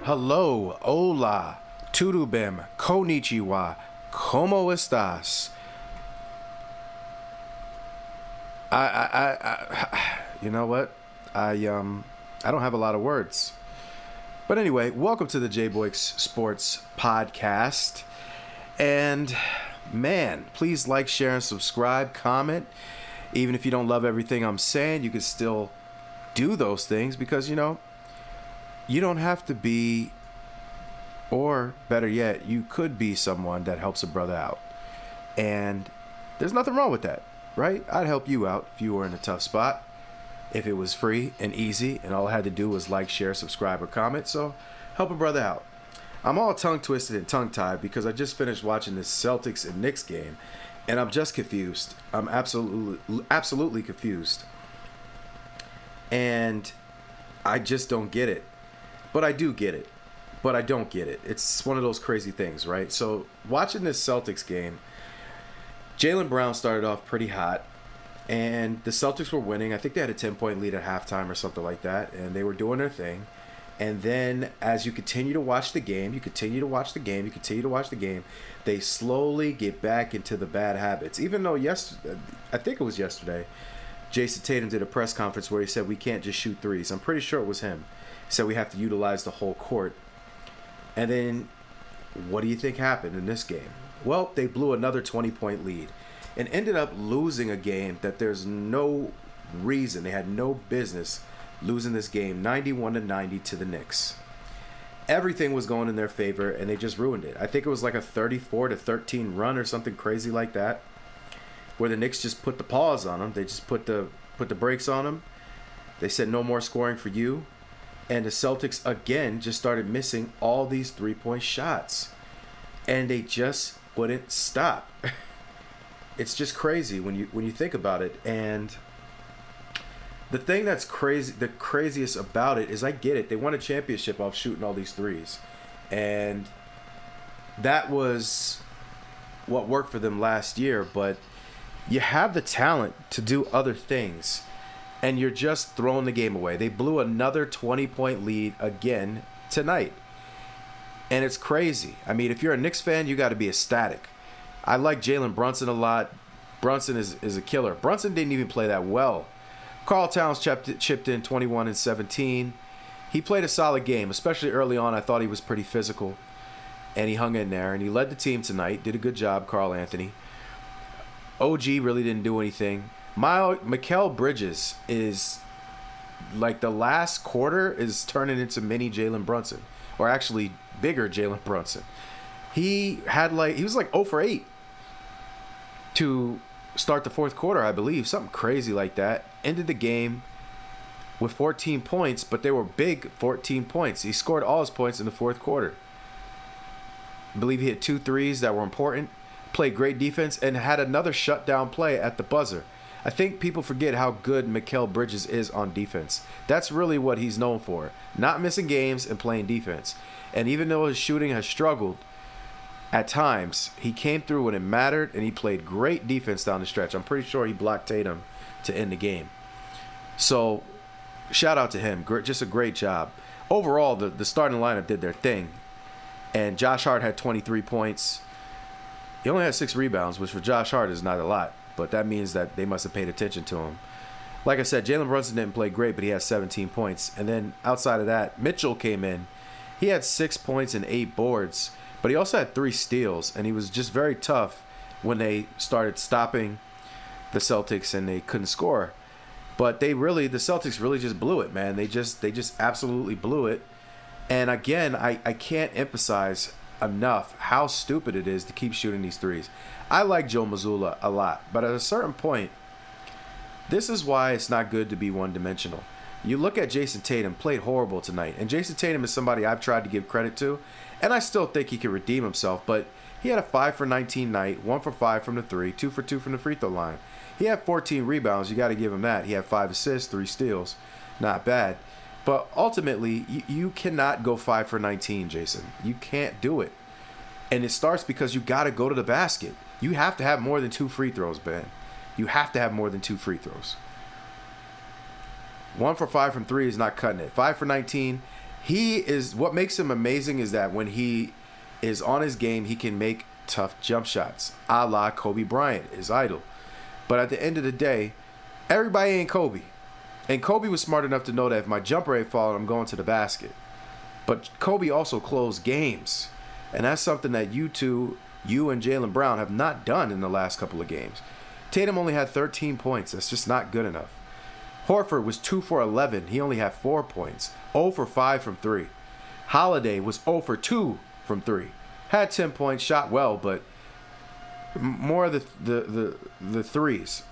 Hello, hola, turubem, konnichiwa, como estas? You know what? I don't have a lot of words. But anyway, welcome to the J-Boys Sports Podcast. And man, please like, share, and subscribe, comment. Even if you don't love everything I'm saying, you can still do those things because, you don't have to be, or better yet, you could be someone that helps a brother out. And there's nothing wrong with that, right? I'd help you out if you were in a tough spot. If it was free and easy and all I had to do was like, share, subscribe, or comment. So help a brother out. I'm all tongue twisted and tongue tied because I just finished watching this Celtics and Knicks game and I'm just confused. I'm absolutely confused. And I just don't get it. But I do get it. But I don't get it. It's one of those crazy things, right? So watching this Celtics game, Jaylen Brown started off pretty hot. And the Celtics were winning. I think they had a 10-point lead at halftime or something like that. And they were doing their thing. And then as you continue to watch the game, they slowly get back into the bad habits. Even though I think it was yesterday, Jason Tatum did a press conference where he said we can't just shoot threes. I'm pretty sure it was him. He said we have to utilize the whole court. And then what do you think happened in this game? Well, they blew another 20-point lead and ended up losing a game that there's no reason, they had no business losing this game, 91-90 to the Knicks. Everything was going in their favor, and they just ruined it. I think it was like a 34-13 run or something crazy like that, where the Knicks just put the pause on them. They just put the brakes on them. They said no more scoring for you. And the Celtics, again, just started missing all these three-point shots. And they just wouldn't stop. It's just crazy when you think about it. And the thing that's crazy, the craziest about it is I get it. They won a championship off shooting all these threes. And that was what worked for them last year. But you have the talent to do other things. And you're just throwing the game away. They blew another 20-point lead again tonight. And it's crazy. I mean, if you're a Knicks fan, you got to be ecstatic. I like Jalen Brunson a lot. Brunson is a killer. Brunson didn't even play that well. Karl Towns chipped in 21 and 17. He played a solid game, especially early on. I thought he was pretty physical. And he hung in there. And he led the team tonight. Did a good job, Carl Anthony. OG really didn't do anything. Mikal Bridges is like the last quarter is turning into mini Jalen Brunson. Or actually bigger Jalen Brunson. He was like 0 for 8 to start the fourth quarter, I believe. Something crazy like that. Ended the game with 14 points, but they were big 14 points. He scored all his points in the fourth quarter. I believe he hit 2 threes that were important. Played great defense and had another shutdown play at the buzzer. I think people forget how good Mikal Bridges is on defense. That's really what he's known for. Not missing games and playing defense. And even though his shooting has struggled at times, he came through when it mattered and he played great defense down the stretch. I'm pretty sure he blocked Tatum to end the game. So, shout out to him. Just a great job. Overall, the starting lineup did their thing. And Josh Hart had 23 points. He only had 6 rebounds, which for Josh Hart is not a lot. But that means that they must have paid attention to him. Like I said, Jalen Brunson didn't play great, but he had 17 points. And then outside of that, Mitchell came in. He had 6 points and 8 boards. But he also had 3 steals. And he was just very tough when they started stopping the Celtics and they couldn't score. But the Celtics really just blew it, man. They just absolutely blew it. And again, I can't emphasize enough how stupid it is to keep shooting these threes. I like Joe Mazzulla a lot, but at a certain point, this is why it's not good to be one-dimensional. You look at Jason Tatum, played horrible tonight, and Jason Tatum is somebody I've tried to give credit to, and I still think he can redeem himself, but he had a 5 for 19 night, 1 for 5 from the 3, 2 for 2 from the free throw line. He had 14 rebounds, you got to give him that. He had 5 assists, 3 steals, not bad. But ultimately, you cannot go 5 for 19, Jason. You can't do it. And it starts because you got to go to the basket. You have to have more than 2 free throws, Ben. You have to have more than 2 free throws. 1 for 5 from 3 is not cutting it. 5 for 19, What makes him amazing is that when he is on his game, he can make tough jump shots, a la Kobe Bryant, his idol. But at the end of the day, everybody ain't Kobe. And Kobe was smart enough to know that if my jumper ain't falling, I'm going to the basket. But Kobe also closed games. And that's something that you and Jaylen Brown have not done in the last couple of games. Tatum only had 13 points. That's just not good enough. Horford was 2 for 11. He only had 4 points. 0 for 5 from 3. Holiday was 0 for 2 from 3. Had 10 points, shot well, but more of the threes.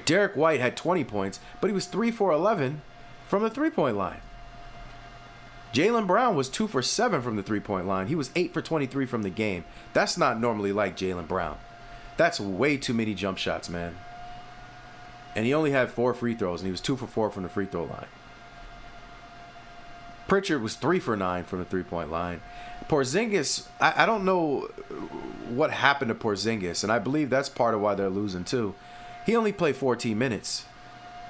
Derek White had 20 points, but he was 3 for 11 from the three-point line. Jaylen Brown was 2 for 7 from the three-point line. He was 8 for 23 from the game. That's not normally like Jaylen Brown. That's way too many jump shots, man. And he only had 4 free throws, and he was 2 for 4 from the free throw line. Pritchard was 3 for 9 from the three-point line. Porzingis, I don't know what happened to Porzingis, and I believe that's part of why they're losing too. He only played 14 minutes.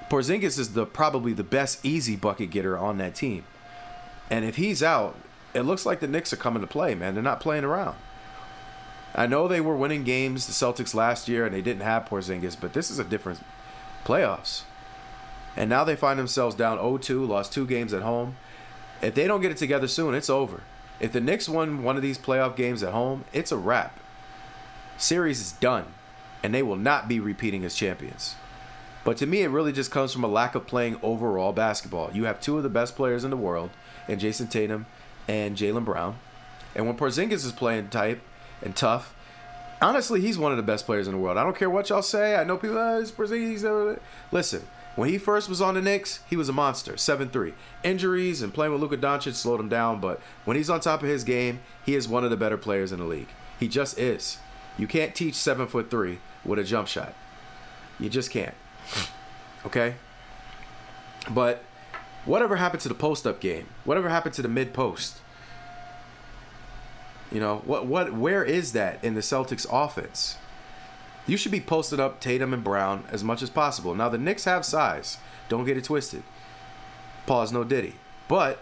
Porzingis is probably the best easy bucket getter on that team. And if he's out, it looks like the Knicks are coming to play, man. They're not playing around. I know they were winning games, the Celtics last year, and they didn't have Porzingis, but this is a different playoffs. And now they find themselves down 0-2, lost 2 games at home. If they don't get it together soon, it's over. If the Knicks won one of these playoff games at home, it's a wrap. Series is done, and they will not be repeating as champions. But to me, it really just comes from a lack of playing overall basketball. You have 2 of the best players in the world, and Jason Tatum and Jaylen Brown. And when Porzingis is playing tight and tough, honestly, he's one of the best players in the world. I don't care what y'all say. I know people, it's Porzingis. Listen, when he first was on the Knicks, he was a monster, 7-3. Injuries and playing with Luka Doncic slowed him down, but when he's on top of his game, he is one of the better players in the league. He just is. You can't teach 7'3" with a jump shot. You just can't. Okay? But whatever happened to the post-up game? Whatever happened to the mid-post? You know, where is that in the Celtics offense? You should be posting up Tatum and Brown as much as possible. Now, the Knicks have size. Don't get it twisted. Pause, no diddy. But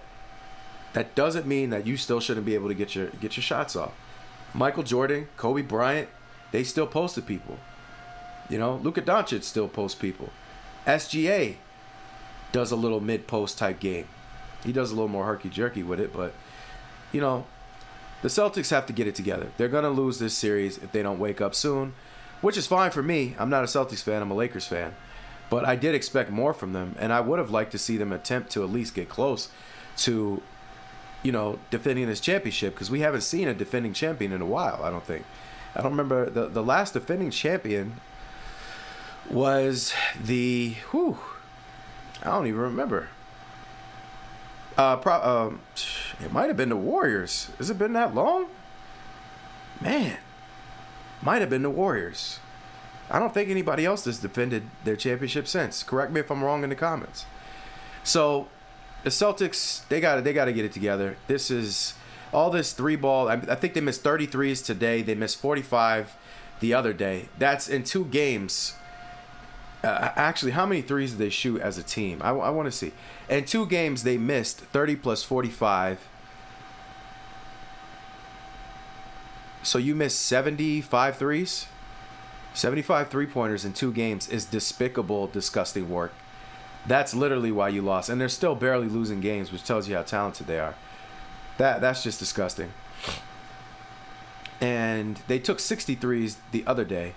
that doesn't mean that you still shouldn't be able to get your shots off. Michael Jordan, Kobe Bryant, they still posted people. You know, Luka Doncic still posts people. SGA does a little mid-post type game. He does a little more herky-jerky with it, but, you know, the Celtics have to get it together. They're going to lose this series if they don't wake up soon, which is fine for me. I'm not a Celtics fan. I'm a Lakers fan. But I did expect more from them, and I would have liked to see them attempt to at least get close to, you know, defending this championship, because we haven't seen a defending champion in a while, I don't think. I don't remember. The last defending champion was I don't even remember. It might have been the Warriors. Has it been that long? Man, might have been the Warriors. I don't think anybody else has defended their championship since. Correct me if I'm wrong in the comments. So the Celtics, they got to get it together. This is all this 3-ball. I think they missed 33s today. They missed 45 the other day. That's in 2 games. Actually, how many threes did they shoot as a team? I want to see. In 2 games, they missed 30 plus 45. So you missed 75 threes? 75 three-pointers in 2 games is despicable, disgusting work. That's literally why you lost. And they're still barely losing games, which tells you how talented they are. That's just disgusting. And they took 63s the other day.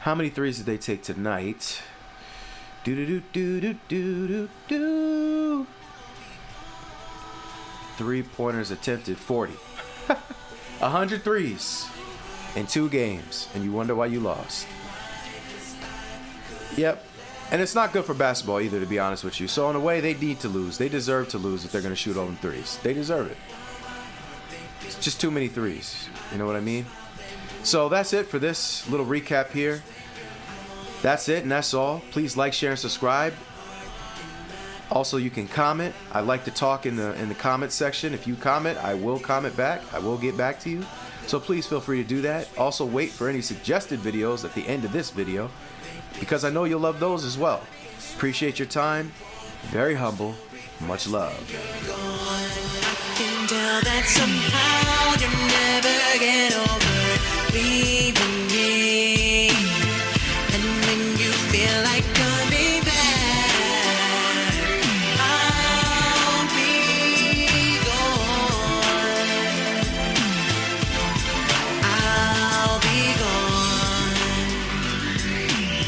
How many threes did they take tonight? Do. 3-pointers attempted, 40. 100 threes in 2 games, and you wonder why you lost. Yep. And it's not good for basketball either, to be honest with you. So in a way, they need to lose. They deserve to lose if they're going to shoot all them threes. They deserve it. It's just too many threes. You know what I mean? So that's it for this little recap here. That's it, and that's all. Please like, share, and subscribe. Also, you can comment. I like to talk in the comment section. If you comment, I will comment back. I will get back to you. So please feel free to do that. Also, wait for any suggested videos at the end of this video, because I know you'll love those as well. Appreciate your time. Very humble. Much love. Tell that somehow you're never gonna